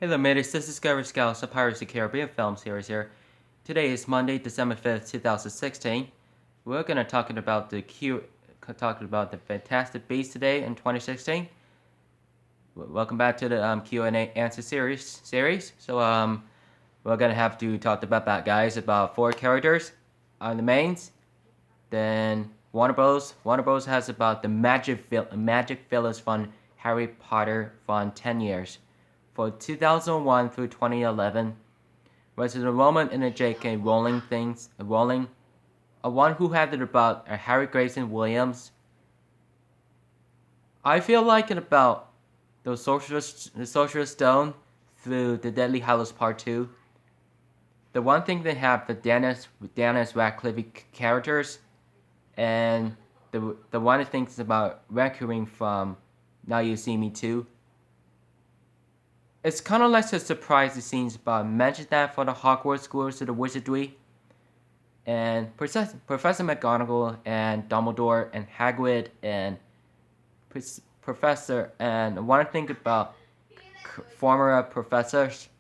Hello, mates. This is Giles of Pirates of the Caribbean film series here. Today is Monday, December 5th, 2016. We're gonna talking about the Fantastic Beasts today in 2016. Welcome back to the Q&A answer series. We're gonna have to talk about that, guys, about 4 characters on the mains. Then Warner Bros. Has about the Magic Villains from Harry Potter for 10 years. For 2001 through 2011, was the enrollment in the J.K. Rowling a one who had it about Harry Grayson Williams. I feel like it about the Sorcerer's Stone through the Deadly Hallows Part 2. The one thing they have the Daniel Radcliffe characters, and the one thing is about Recurring from Now You See Me Too. It's kind of like a surprise it seems, but mention that for the Hogwarts schools of the wizardry. And Professor McGonagall and Dumbledore and Hagrid and Professor, and one thing about former professors.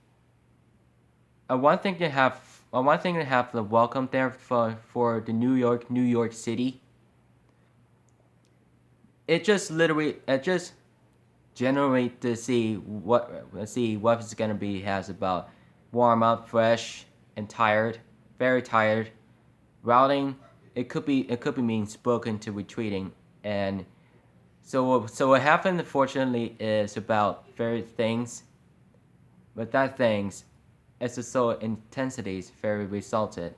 One thing to have the welcome there for the New York City. It just generate to see what it's gonna be has about warm up, fresh, and tired, very tired. Routing, it could be mean spoken to retreating, and so what happened unfortunately is about very things, but that things, it's just so intensities very resulted,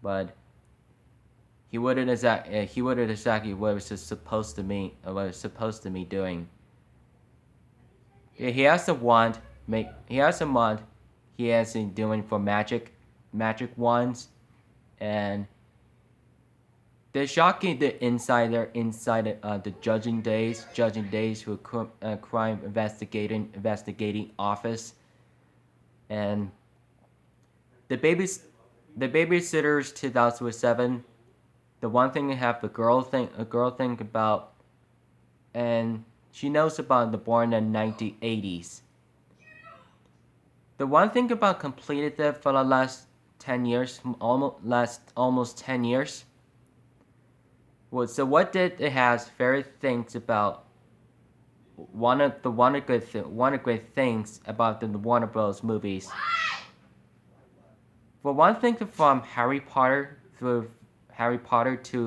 but he wouldn't exactly what it was supposed to mean, what it was supposed to be doing. He has a wand. He has a wand. He has been doing for magic wands, and they're shocking the insider inside the judging days for crime investigating office, and the babysitters 2007. The one thing they have a girl think about, and she knows about the born in 1980s. The one thing about completed it for the last 10 years, almost 10 years. Was so what did it has very things about one of great things about the Warner Bros. Movies. For one thing from Harry Potter to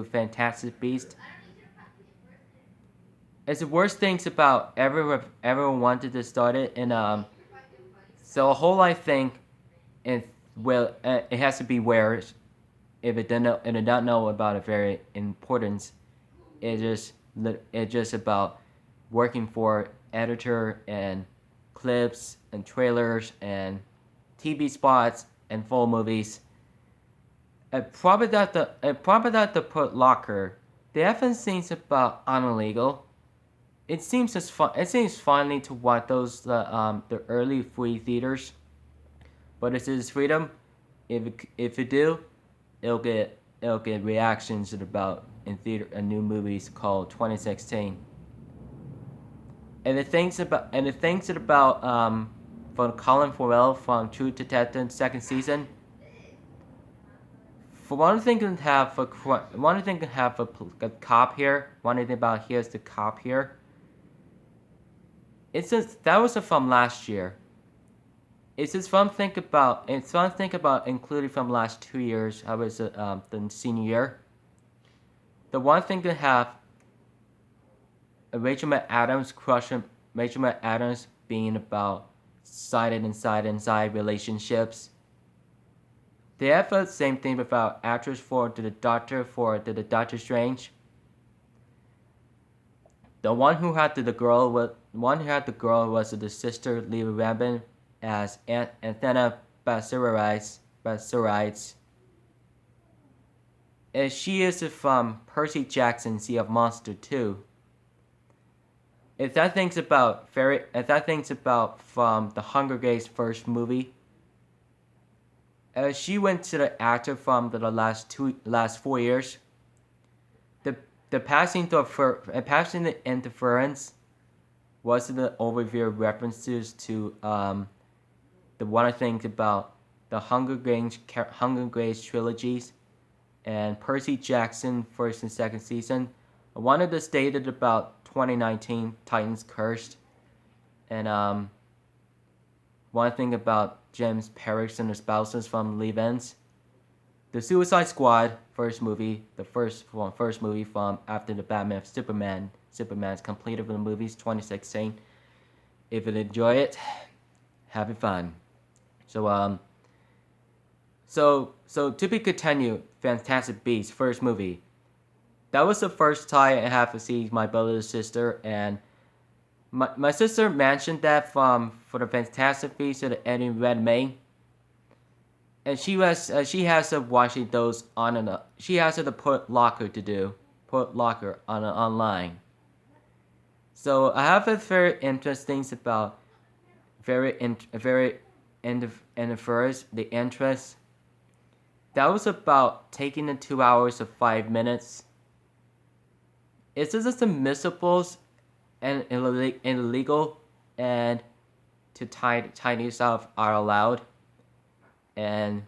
Fantastic Beasts. It's the worst things about everyone wanted to start it, and so a whole I think it it has to be where if it don't know about it very important. It's just about working for editor and clips and trailers and TV spots and full movies. Probably that the put locker. They haven't seen about unlegal. It seems funny to watch those the early free theaters, but this is freedom. If you do, it'll get reactions about in theater a new movies called 2016. And the things about from Colin Farrell from True Detective second season. For one thing, can have a cop here. One thing about here's the cop here. It's just that was from last year. It's just fun think about. It's fun think about including from last 2 years. I was the senior year. The one thing to have Rachel McAdams crushing Rachel McAdams being about inside relationships. They have the same thing about actress for the Doctor Strange. The one who had the girl was the sister Leva Rabin as Anthena Basserides. And she is from Percy Jackson Sea of Monster 2. If that thing's about from the Hunger Games first movie. She went to the actor from the last 4 years. The passing interference was the overview references to the one I think about the Hunger Games trilogies and Percy Jackson first and second season. I wanted to state it about 2019 Titans Cursed, and one thing about James Parrish and the spouses from Leave Ends. The Suicide Squad first movie, the first movie from after the Batman Superman's completed the movies 2016. If you enjoy it, having fun. So to be continued, Fantastic Beasts first movie. That was the first time I have to see my brother's sister, and my sister mentioned that for the Fantastic Beasts to the ending Red May. And she has to watching those on and she has to put locker on online. So I have a very interesting about and first the interest. That was about taking the 2 hours of 5 minutes. It's just admissibles and illegal, and to Chinese stuff are allowed. And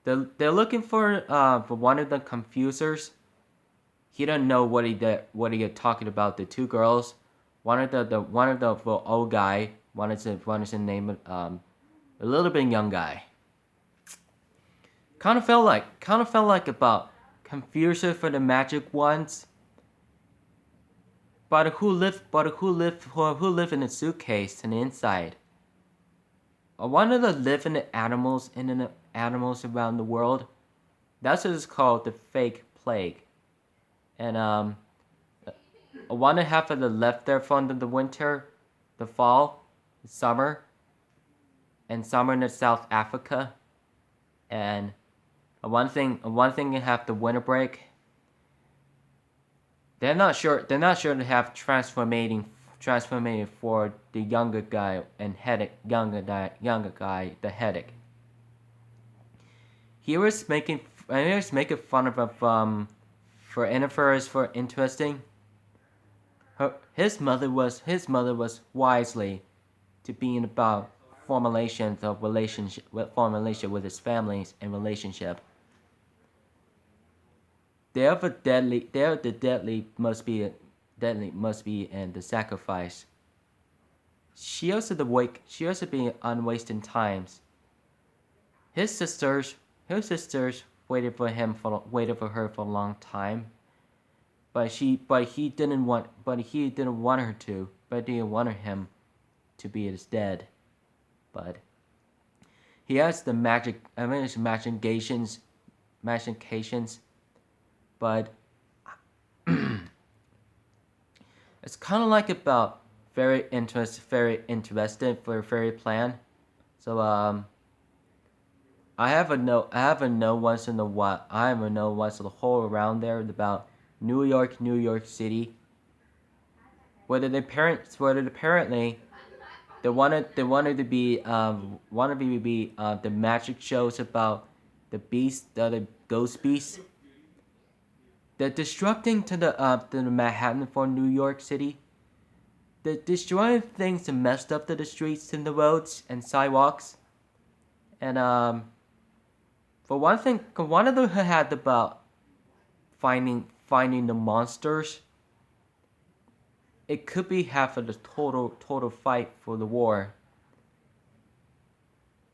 they're looking for one of the confusers. He don't know what he talking about. The two girls, one of the old guy, one is the name a little bit young guy. Kind of felt like about confuser for the magic ones. But who live in a suitcase on the inside? One of the living animals around the world. That's what it's called, the fake plague. And one and a half of the left there from the winter, the fall, the summer, and summer in the South Africa. And one thing you have the winter break. They're not sure to have transformating for the younger guy and younger guy, the headache. He was making fun of him for interference for interesting. His mother was wisely to being about formulation with his families and relationship. They are the deadly must be and the sacrifice. She also be unwasting times. His sisters waited for her for a long time, but he didn't want her to, but didn't want him to be his dead. But he has the machinations, but it's kind of like about very interested for a fairy plan. So I have a note once in a while. I have a note once in the whole around there about New York City. Apparently they wanted to be the magic shows about the beast, the ghost beast. The disrupting to the Manhattan for New York City. The destroying things that messed up to the streets and the roads and sidewalks. And for one thing, one of them had about finding the monsters. It could be half of the total fight for the war.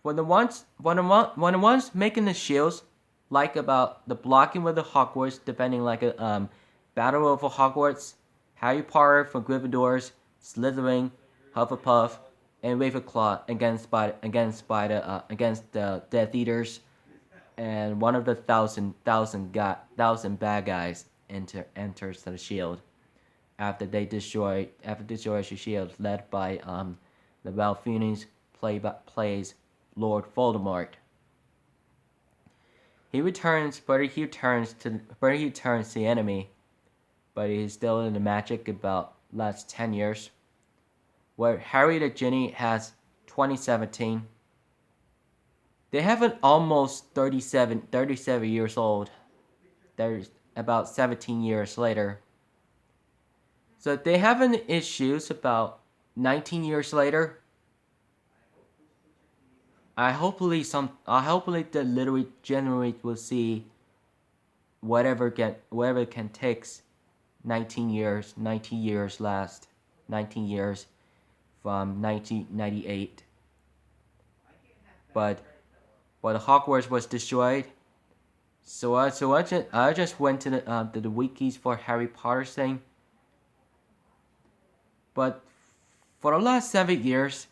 When the ones making the shields, like about the blocking with the Hogwarts, defending like a battle over Hogwarts, Harry Potter from Gryffindors, Slytherin, Hufflepuff, and Ravenclaw against the Death Eaters, and one of the thousand bad guys enters the shield after they destroy the shield, led by the Ralph Fiennes plays Lord Voldemort. He returns to the enemy, but he's still in the magic about last 10 years. Where Harry and Ginny has 2017. They have an almost 37 years old. There's about 17 years later. So they have an issues about 19 years later. I hopefully the literary generate will see whatever can takes 19 years last 19 years from 1998, but Hogwarts was destroyed. I just went to the wikis for Harry Potter thing, but for the last 7 years,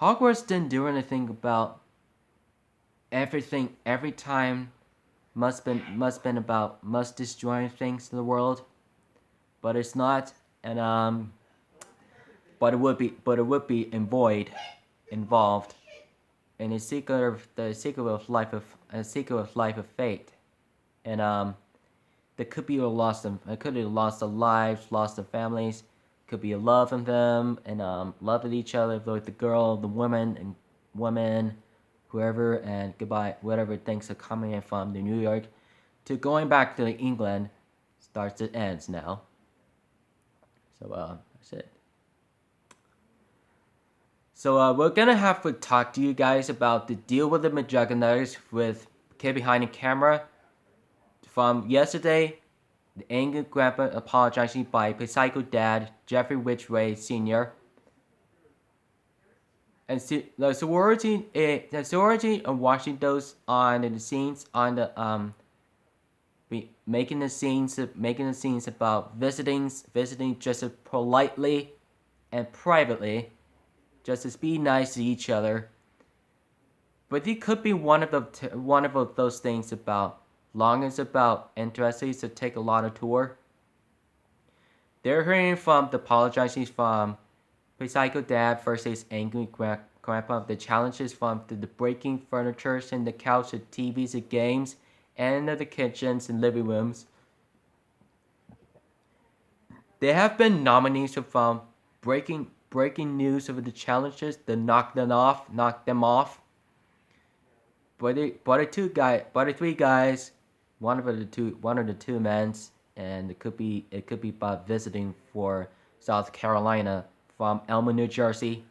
Hogwarts didn't do anything about everything. Every time must been about must destroying things in the world, but it's not, and but it would be involved in the sequel of Life of Fate, and there could be it could be a loss of lives, loss of families, could be a love of them, and love of each other, like the girl, the woman, whoever, and goodbye, whatever things are coming in from the New York to going back to England, starts and ends now. So that's it. So we're gonna have to talk to you guys about the deal with the McJuggerNuggets with Kid Behind the Camera. From yesterday, the angry grandpa apologizing by psycho dad Jeffrey Ridgway Sr. And the sorority of watching those on the scenes on the making the scenes about visiting just as politely and privately, just as be nice to each other. But it could be one of those things about long as about interesting to take a lot of tour. They're hearing from the apologizing from Psycho Dad versus Angry Grandpa, the challenges from the breaking furniture and the couch, the TVs, the games, and the kitchens and living rooms. There have been nominees from breaking news of the challenges to knock them off. But the three guys, one of the two men, and it could be about visiting for South Carolina from Elma, New Jersey.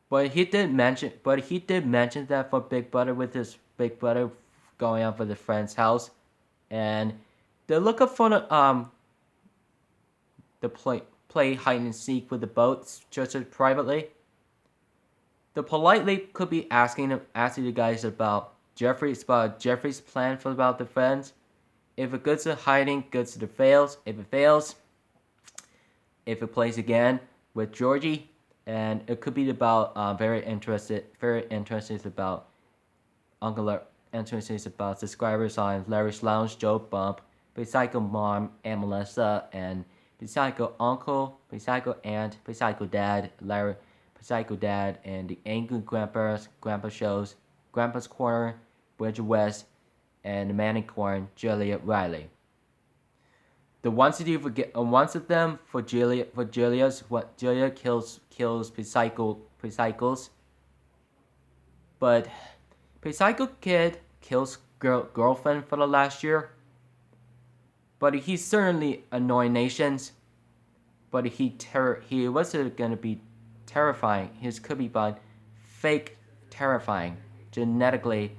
But he did mention that for Big Brother, with his Big Brother going out for the friend's house, and they're looking for the play hide and seek with the boats just privately. The politely could be asking the guys about Jeffrey's plan for about the friends. If it goes to hiding, goes to the fails. If it fails, if it plays again with Georgie, and it could be about very interested about subscribers on Larry's Lounge, Joe Bump, Psycho Mom, and Melissa, and Psycho Uncle, Psycho Aunt, Psycho Dad, Larry, Psycho Dad, and the Angry Grandpa shows, Grandpa's Corner, Bridget West, and the Manicorn, Juliet Riley. The ones that you forget, once of them for Julia's what Julia kills Psychos, but Psycho Kid kills girlfriend for the last year. But he's certainly annoying nations. But he wasn't gonna be terrifying. His could be but fake terrifying, genetically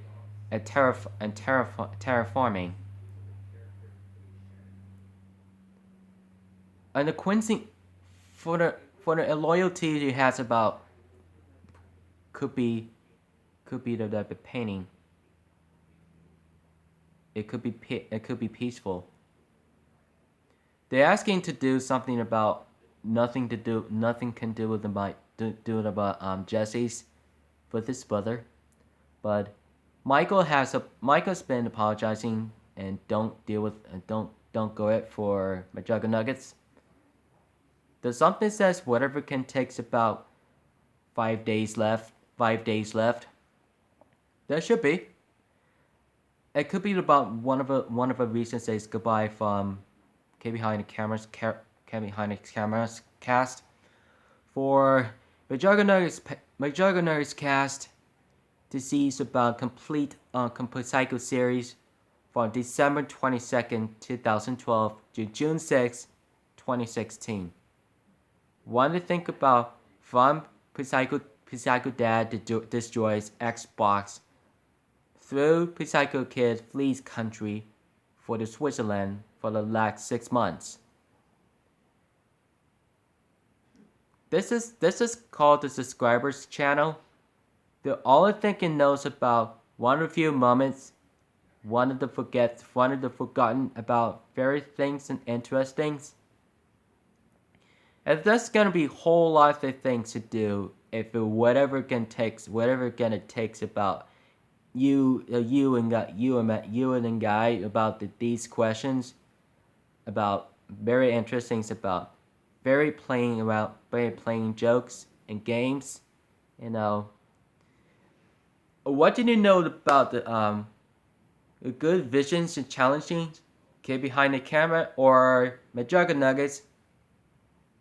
and terraforming. And the Quincy, for the loyalty he has about, could be the painting. It could be peaceful. They're asking to do something about nothing can do with about Jesse's with his brother, but Michael's been apologizing and don't go it for McJuggerNuggets. There's something that says whatever can takes about 5 days left. There should be. It could be about one of the reasons says goodbye from Kid Behind the Cameras cast for McJuggerNuggets cast to see about complete Psycho series from December 22nd, 2012 to June 6th, 2016. One to think about from Psycho Dad destroys Xbox. Through Psycho Kid flees country for the Switzerland for the last 6 months. This is called the subscribers channel. They're all thinking knows about one of the few moments, one of the forgotten about various things and interestings. And there's gonna be a whole lot of things to do if whatever it takes about you and guy about these questions about very interesting about very playing jokes and games. What did you know about the good visions and challenging kid behind the camera or McJuggerNuggets?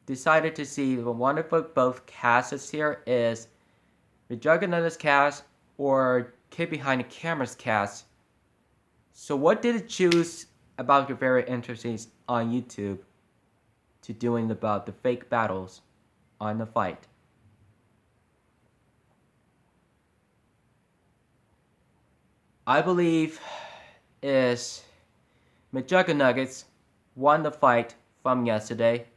Decided to see one of both casts here is McJuggerNuggets cast or Kid Behind the Camera's cast. So what did it choose about your very interests on YouTube to doing about the fake battles on the fight? I believe is McJuggerNuggets won the fight from yesterday.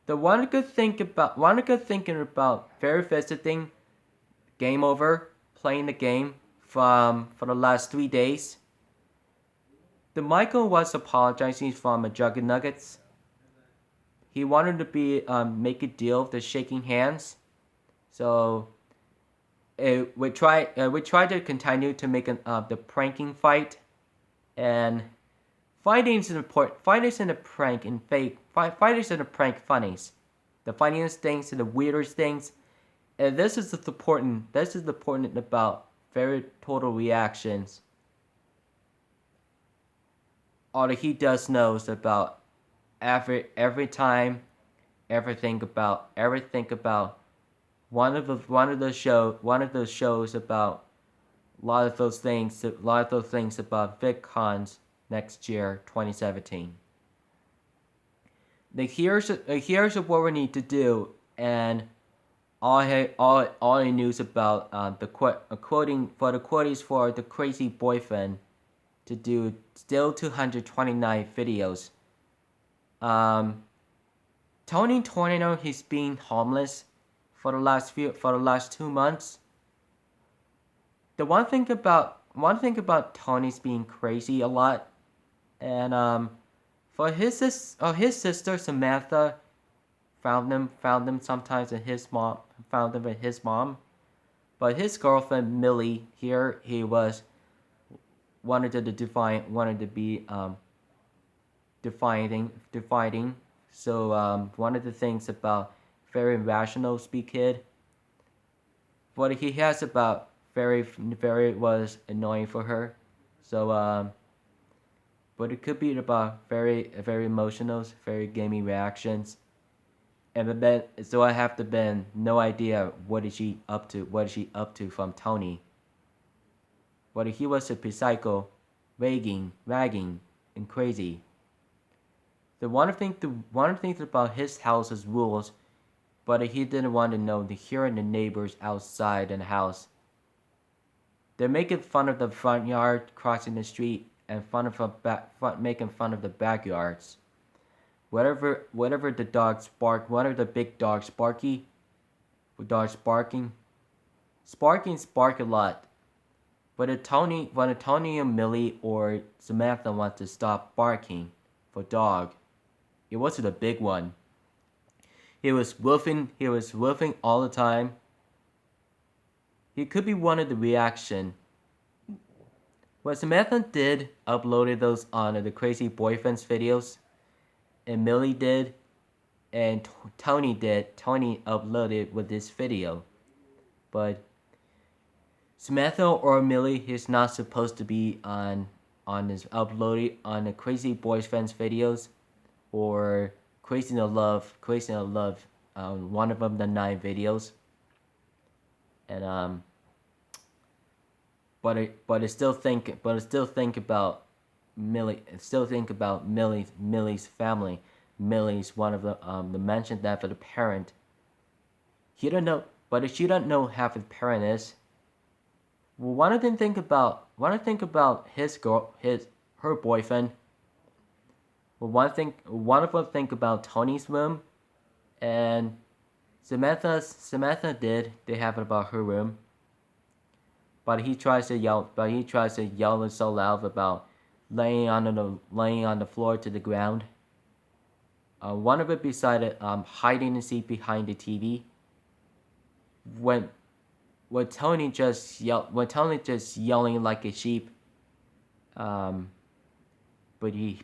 The one good thing about very visiting game over playing the game for the last 3 days. The Michael was apologizing from McJuggerNuggets. He wanted to make a deal with the shaking hands. So we tried to continue to make the pranking fight, and fighting's important. Fighting's in a prank and fake. Fighters in a prank funnies. The funniest things and the weirdest things. And this is important. This is important about very total reactions. All that he does knows about every time, everything about one of those shows about a lot of those things about VidCons next year, 2017. Here's what we need to do, and all the news about the quoties for the crazy boyfriend to do still 229 videos. Tony Tornado, he's been homeless for the last 2 months. The one thing about Tony's being crazy a lot, and for his sister Samantha found them sometimes in his mom, but his girlfriend Millie here, he wanted to be defining. So one of the things about very rational speak kid, what he has about very was annoying for her. So but it could be about very emotional, very gamey reactions. And then, so I have no idea what is she up to from Tony. But he was a psycho, ragging, and crazy. The one thing about his house's rules, but he didn't want to know the hearing the neighbors outside in the house. They're making fun of the front yard crossing the street and making fun of the backyards. Whatever the dogs bark, whatever the big dogs barking, spark a lot. When Tony and Millie or Samantha want to stop barking for dog, it wasn't a big one. He was woofing all the time. He could be one of the reaction. What Samantha did uploaded those on the crazy boyfriend's videos, and Millie did, and Tony did. Tony uploaded with this video, but Samantha or Millie is not supposed to be on this uploaded on the crazy boyfriend's videos, or Crazy in Love, one of them the 9 videos, and but I still think about Millie. Still think about Millie's family. Millie's one of the mentioned that for the parent. He don't know. but she doesn't know half his parent is. Well, why don't they think about her boyfriend? Well, one of them think about Tony's room, and Samantha did. They have it about her room, but he tries to yell it so loud about laying on the floor to the ground. One of it decided hiding the seat behind the TV. When Tony just yelling like a sheep, but he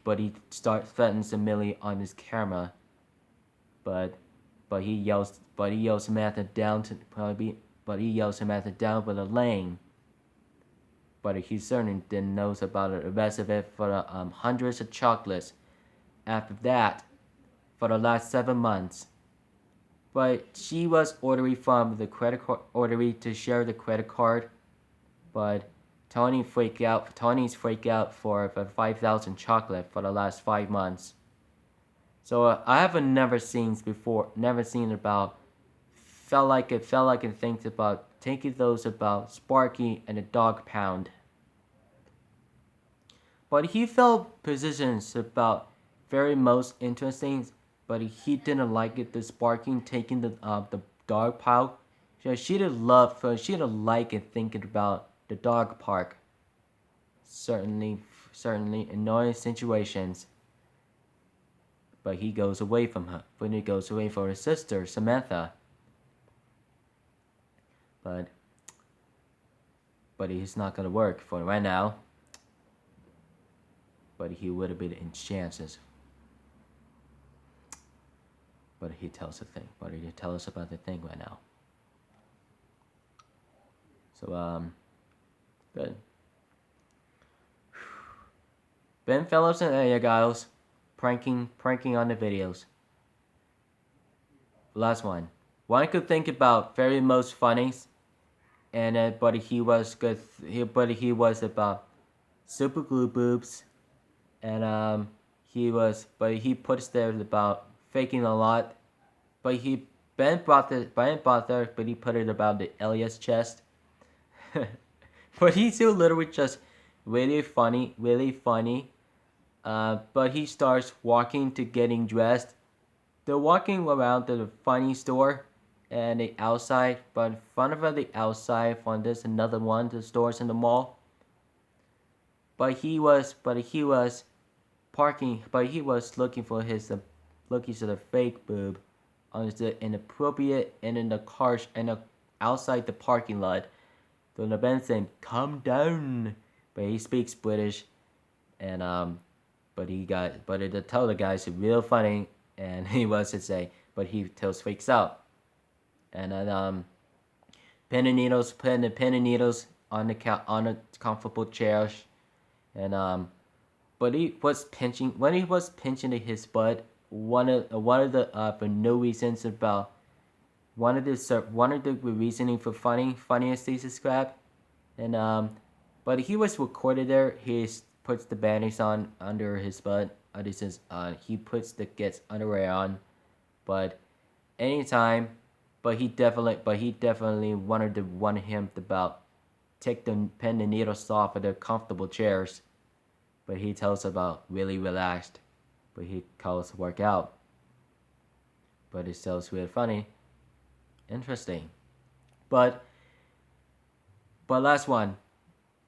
starts threatens Millie on his camera, but he yells Samantha down with a lane. But he certainly didn't know about the rest of it for the hundreds of chocolates. After that, for the last 7 months. But she was ordering from the credit card, ordering to share the credit card. But Tony's freaked out for 5,000 chocolate for the last 5 months. So I haven't never seen about. Felt like it thinks about taking those about Sparky and the dog pound. But he felt positions about very most interesting, but he didn't like it. The Sparky taking the dog pound. So she'd like it thinking about the dog park. Certainly annoying situations. But he goes away from her. But he goes away for his sister Samantha. But he's not gonna work for right now. But he would have been in chances. But he tells us about the thing right now. So good. Ben Phillips and Elliot Giles pranking on the videos. Last one. One could think about very most funnies, and but he was good. He was about super glue boobs, and he puts there about faking a lot, but Ben brought there, but he put it about the Elliot's chest. But he's still literally just really funny. But he starts walking to getting dressed. They're walking around the funny store and the outside, but in front of the outside, there's another one, the stores in the mall. But he was parking, but he was looking for the fake boob on the inappropriate and in the cars and outside the parking lot. So the Ben saying, "Calm down," but he speaks British, and but they tell the guys it's real funny, and he was to say, but he tells fakes out, and then pin and needles on the comfortable chairs, and but he was pinching his butt. One of the for no reasons about. One of the reasoning for funniest things is crap, and but he was recorded there. He puts the bandages on under his butt. Gets underwear on, but anytime, but he definitely wanted him to about take the pen and needles off of the comfortable chairs, but he tells about really relaxed, but he calls work out, but it still really funny. Interesting. But last one.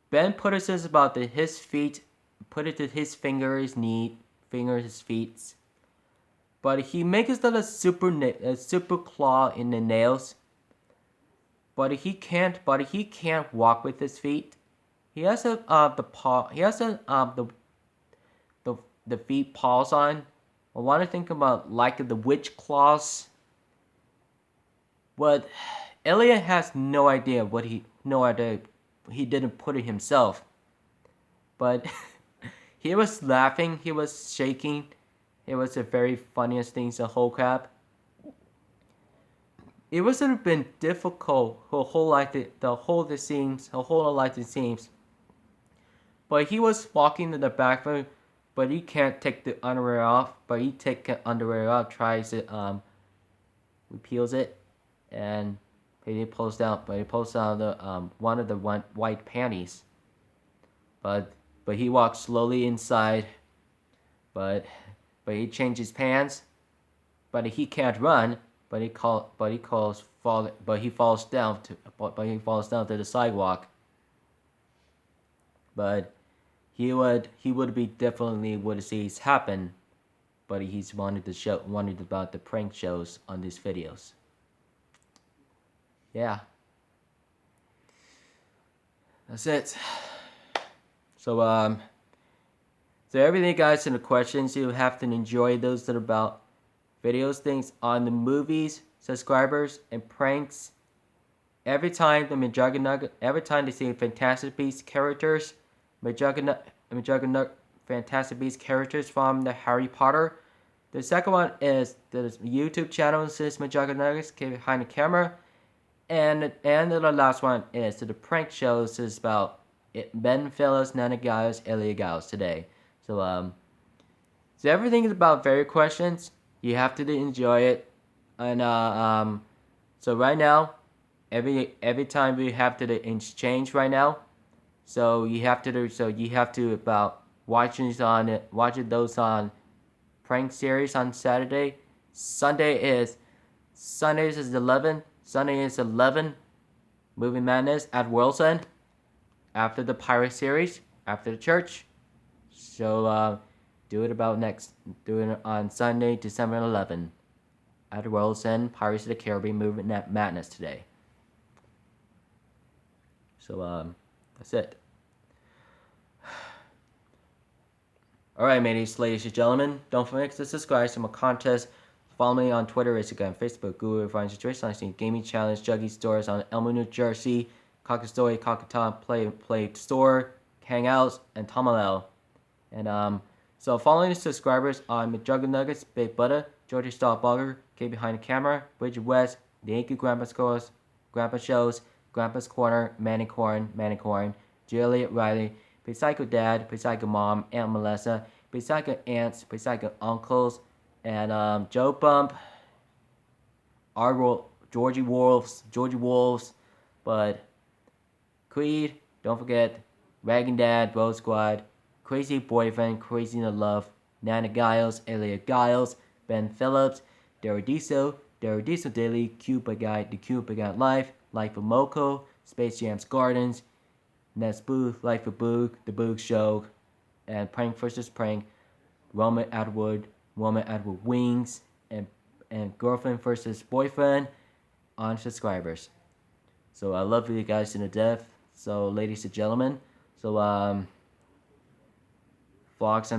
Ben put it says about his feet, put it to his fingers, his feet. But he makes a super claw in the nails. But he can't walk with his feet. He has the feet paws on. I want to think about like the witch claws. But Elliot has no idea he didn't put it himself. But he was laughing, he was shaking. It was the very funniest things the whole crap. It would have been difficult the whole the scenes. But he was walking in the bathroom, but he can't take the underwear off. But he takes the underwear off, tries it, repeals it, and he pulls down the one of the white panties. But he walks slowly inside. But he changes pants. But he can't run. But he falls down to the sidewalk. But he would be definitely would see this happen. But he's wanted about the prank shows on these videos. Yeah. That's it. So everything, guys, in the questions, you have to enjoy those that are about videos, things on the movies, subscribers, and pranks. Every time they see Fantastic Beasts characters, Fantastic Beasts characters from the Harry Potter. The second one is the YouTube channel says McJuggerNuggets, KidBehindACamera. And the last one is the prank shows is about Ben, Phillips, Giles, Elliot, Giles today. So everything is about very questions. You have to enjoy it, and so right now, every time we have to exchange right now, so you have to about watching those on prank series on Saturday. Sundays is 11. Sunday is 11. Movie Madness at World's End. After the Pirate series, after the church. So do it on Sunday, December 11. At World's End, Pirates of the Caribbean Movie Madness today. So that's it. Alright, ladies and gentlemen, don't forget to subscribe to my contest. Follow me on Twitter, Instagram, Facebook, Google, Find Situation, I Gaming Challenge, Juggy Stores on Elmo, New Jersey, Cockastoy, Cockatoo, Play Store, Hangouts, and Tomalel. And so following the subscribers on McJuggerNuggets, Big Butter, Georgia Star Bugger, KidBehindACamera, Bridget West, The Yankee Grandpa Scores, Grandpa Shows, Grandpa's Corner, Manicorn, Elliot Riley, Psycho Dad, Psycho Mom, Aunt Melissa, Psycho Aunts, Psycho Uncles, and Joe Bump, Georgie Wolves, but Creed, don't forget, Wagon Dad, Bro Squad, Crazy Boyfriend, Crazy in Love, Nana Giles, Elliot Giles, Ben Phillips, Derodiso Daily, Cuba Guide, The Cuba Guide Life of Moko, Space Jam's Gardens, Ness Booth, Life of Boog, The Boog Show, and Prank vs. Prank, Roman Atwood Wings, and Girlfriend vs. Boyfriend on subscribers. So I love you guys to the death. So ladies and gentlemen, so vlogs,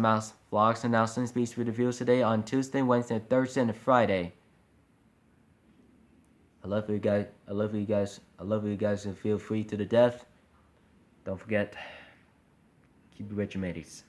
announcements, beats reviews today on Tuesday, Wednesday, Thursday, and Friday. I love you guys, and feel free to the death. Don't forget, keep it rich, mateys.